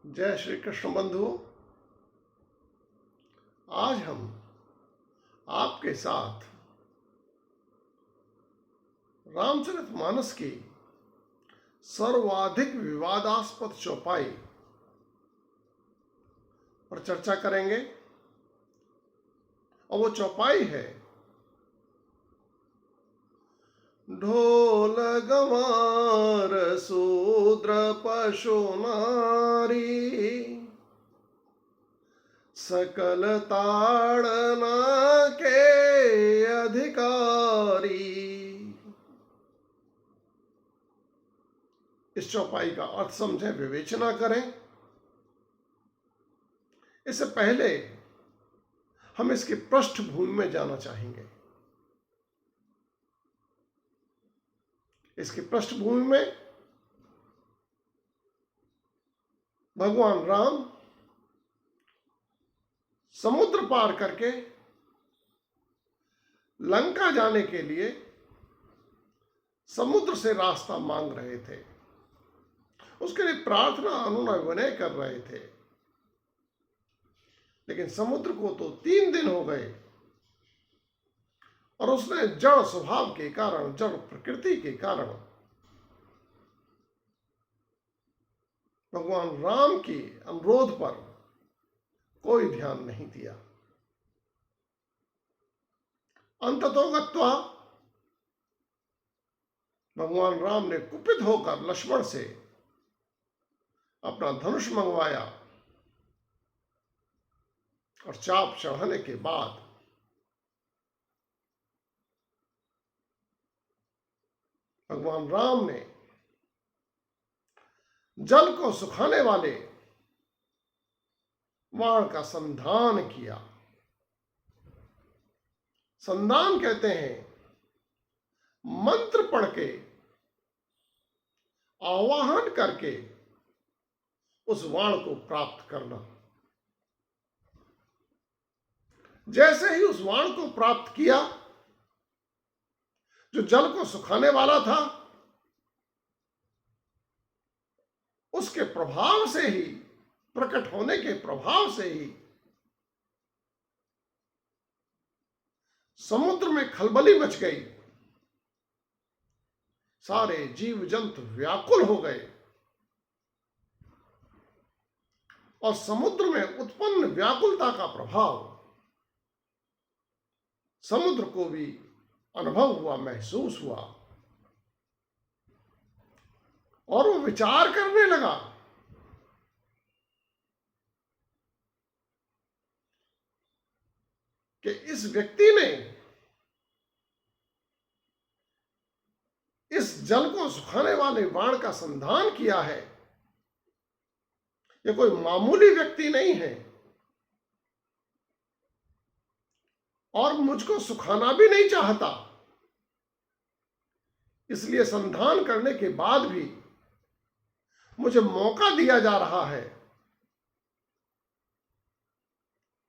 जय श्री कृष्ण बंधुओं। आज हम आपके साथ रामचरितमानस की सर्वाधिक विवादास्पद चौपाई पर चर्चा करेंगे और वो चौपाई है ढोल गंवार शूद्र पशु नारी सकल ताड़ना के अधिकारी। इस चौपाई का अर्थ समझें, विवेचना करें। इससे पहले हम इसकी पृष्ठभूमि में जाना चाहेंगे। इसकी पृष्ठभूमि में भगवान राम समुद्र पार करके लंका जाने के लिए समुद्र से रास्ता मांग रहे थे। उसके लिए प्रार्थना अनुनय विनय कर रहे थे, लेकिन समुद्र को तो 3 दिन हो गए और उसने जड़ स्वभाव के कारण, जड़ प्रकृति के कारण भगवान राम की अनुरोध पर कोई ध्यान नहीं दिया। अंततो गत्वा भगवान राम ने कुपित होकर लक्ष्मण से अपना धनुष मंगवाया और चाप चढ़ाने के बाद भगवान राम ने जल को सुखाने वाले बाण का संधान किया। संधान कहते हैं मंत्र पढ़ के, आवाहन करके उस बाण को प्राप्त करना। जैसे ही उस बाण को प्राप्त किया जो जल को सुखाने वाला था, उसके प्रभाव से ही, प्रकट होने के प्रभाव से ही समुद्र में खलबली मच गई। सारे जीव जंतु व्याकुल हो गए और समुद्र में उत्पन्न व्याकुलता का प्रभाव समुद्र को भी अनुभव हुआ, महसूस हुआ और वो विचार करने लगा कि इस व्यक्ति ने इस जल को सुखाने वाले बाण का संधान किया है। ये कोई मामूली व्यक्ति नहीं है और मुझको सुखाना भी नहीं चाहता। इसलिए संधान करने के बाद भी मुझे मौका दिया जा रहा है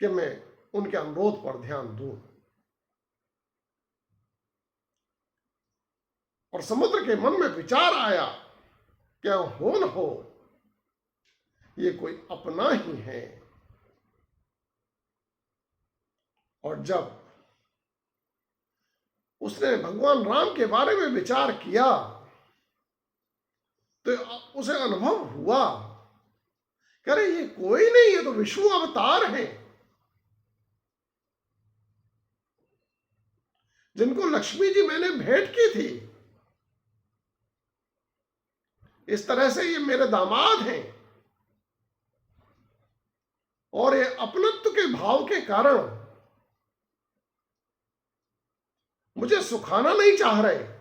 कि मैं उनके अनुरोध पर ध्यान दूं। और समुद्र के मन में विचार आया, क्या हो न हो ये कोई अपना ही है। और जब उसने भगवान राम के बारे में विचार किया तो उसे अनुभव हुआ कि अरे ये कोई नहीं, ये तो विष्णु अवतार हैं, जिनको लक्ष्मी जी मैंने भेंट की थी। इस तरह से ये मेरे दामाद हैं और ये अपनत्व के भाव के कारण मुझे सुखाना नहीं चाह रहे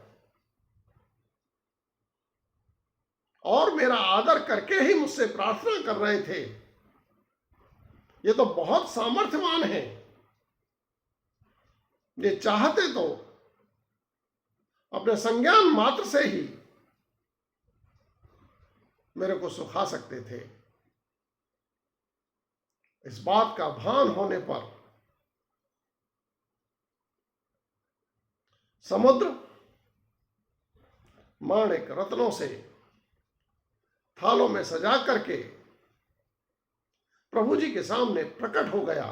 और मेरा आदर करके ही मुझसे प्रार्थना कर रहे थे। ये तो बहुत सामर्थ्यवान है, ये चाहते तो अपने संज्ञान मात्र से ही मेरे को सुखा सकते थे। इस बात का भान होने पर समुद्र माणिक रत्नों से थालों में सजा करके प्रभु जी के सामने प्रकट हो गया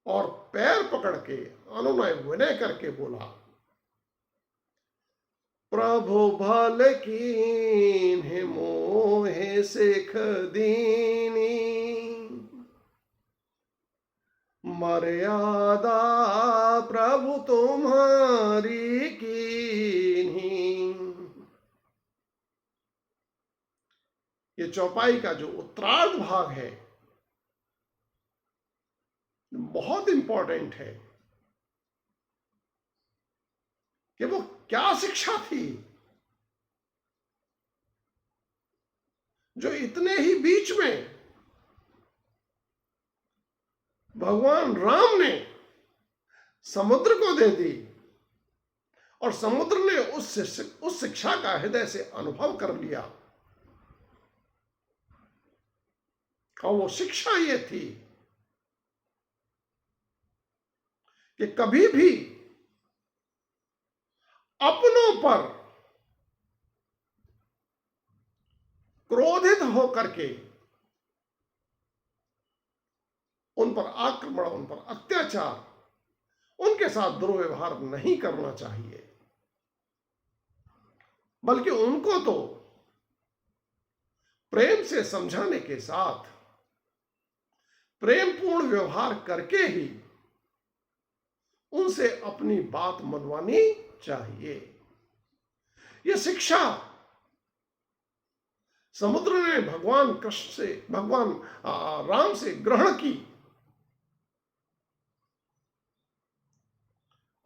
और पैर पकड़ के अनुनय विनय करके बोला, प्रभु भल कीन्ह मोहे सिख दीनी, मर्यादा प्रभु तुम्हारी कीन्ही। ये चौपाई का जो उत्तरार्ध भाग है बहुत इंपॉर्टेंट है कि वो क्या शिक्षा थी जो इतने ही बीच में भगवान राम ने समुद्र को दे दी और समुद्र ने उस शिक्षा का हृदय से अनुभव कर लिया। और वो शिक्षा ये थी कि कभी भी अपनों पर क्रोधित होकर के उन पर आक्रमण, उन पर अत्याचार, उनके साथ दुर्व्यवहार नहीं करना चाहिए, बल्कि उनको तो प्रेम से समझाने के साथ प्रेमपूर्ण व्यवहार करके ही उनसे अपनी बात मनवानी चाहिए। यह शिक्षा समुद्र ने भगवान कृष्ण से, भगवान राम से ग्रहण की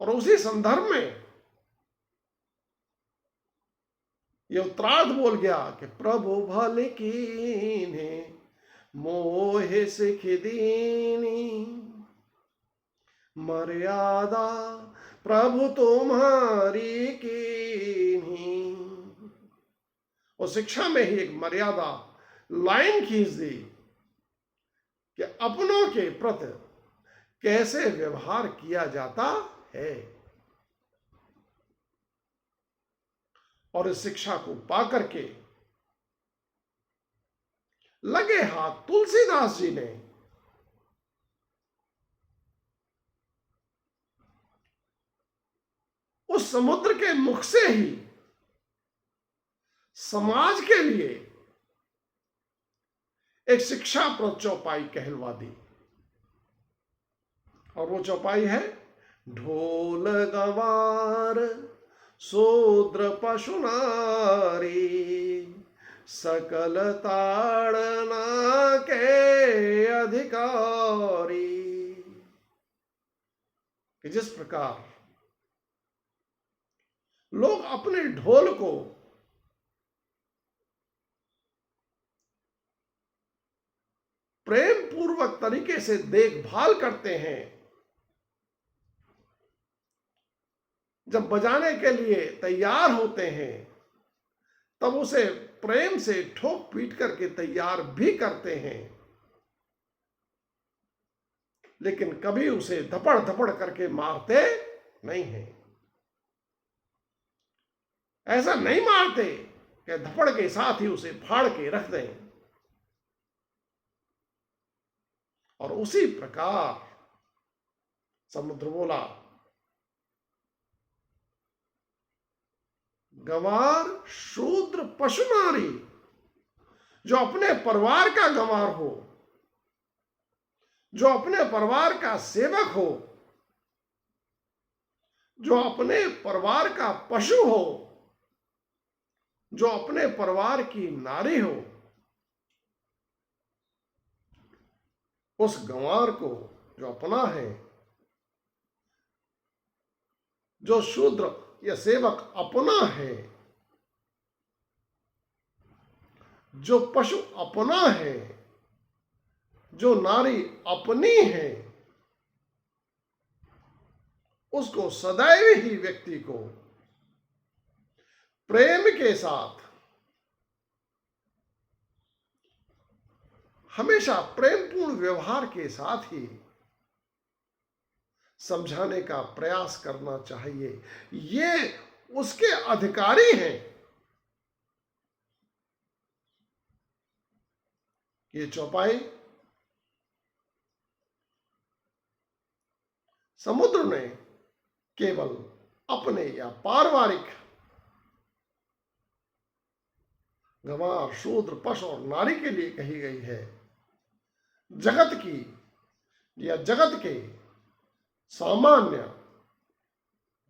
और उसी संदर्भ में यह उत्तरार्ध बोल गया कि प्रभु भल कीन्हे मोहे सिख दीनी, मर्यादा प्रभु तुम्हारी कीन्ही। और शिक्षा में ही एक मर्यादा लाइन खींच दी कि अपनों के प्रति कैसे व्यवहार किया जाता है। और इस शिक्षा को पाकर के लगे हाथ तुलसीदास जी ने उस समुद्र के मुख से ही समाज के लिए एक शिक्षाप्रद चौपाई कहलवा दी। और वो चौपाई है, ढोल गवार शूद्र पशु नारी, सकल ताड़ना के अधिकारी। कि जिस प्रकार लोग अपने ढोल को प्रेम पूर्वक तरीके से देखभाल करते हैं, जब बजाने के लिए तैयार होते हैं तब उसे प्रेम से ठोक पीट करके तैयार भी करते हैं, लेकिन कभी उसे धपड़ धपड़ करके मारते नहीं हैं। ऐसा नहीं मारते कि धपड़ के साथ ही उसे फाड़ के रख दें। और उसी प्रकार समुद्र बोला, गंवार शूद्र पशु नारी, जो अपने परिवार का गंवार हो, जो अपने परिवार का सेवक हो, जो अपने परिवार का पशु हो, जो अपने परिवार की नारी हो, उस गंवार को जो अपना है, जो शूद्र या सेवक अपना है, जो पशु अपना है, जो नारी अपनी है, उसको सदैव ही व्यक्ति को प्रेम के साथ, हमेशा प्रेमपूर्ण व्यवहार के साथ ही समझाने का प्रयास करना चाहिए। ये उसके अधिकारी हैं। ये चौपाई समुद्र ने केवल अपने या पारिवारिक गंवार, शूद्र, पशु और नारी के लिए कही गई है। जगत की या जगत के सामान्य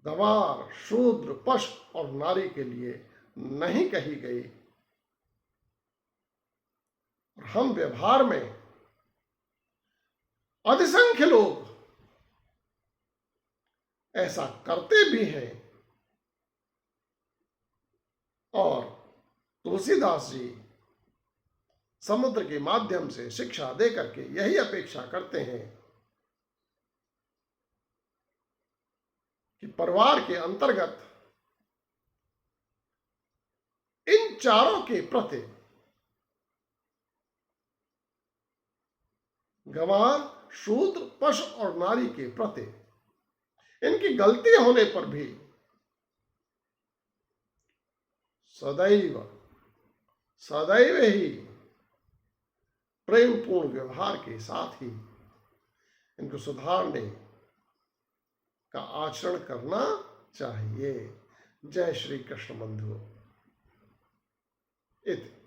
गंवार, शूद्र, पशु और नारी के लिए नहीं कही गई। हम व्यवहार में अधिसंख्य लोग ऐसा करते भी हैं और तुलसीदास जी समुद्र के माध्यम से शिक्षा दे करके यही अपेक्षा करते हैं कि परिवार के अंतर्गत इन चारों के प्रति गंवार, शूद्र, पशु और नारी के प्रति इनकी गलती होने पर भी सदैव सदैव ही प्रेमपूर्ण व्यवहार के साथ ही इनको सुधारने का आचरण करना चाहिए। जय श्री कृष्ण बंधु। इति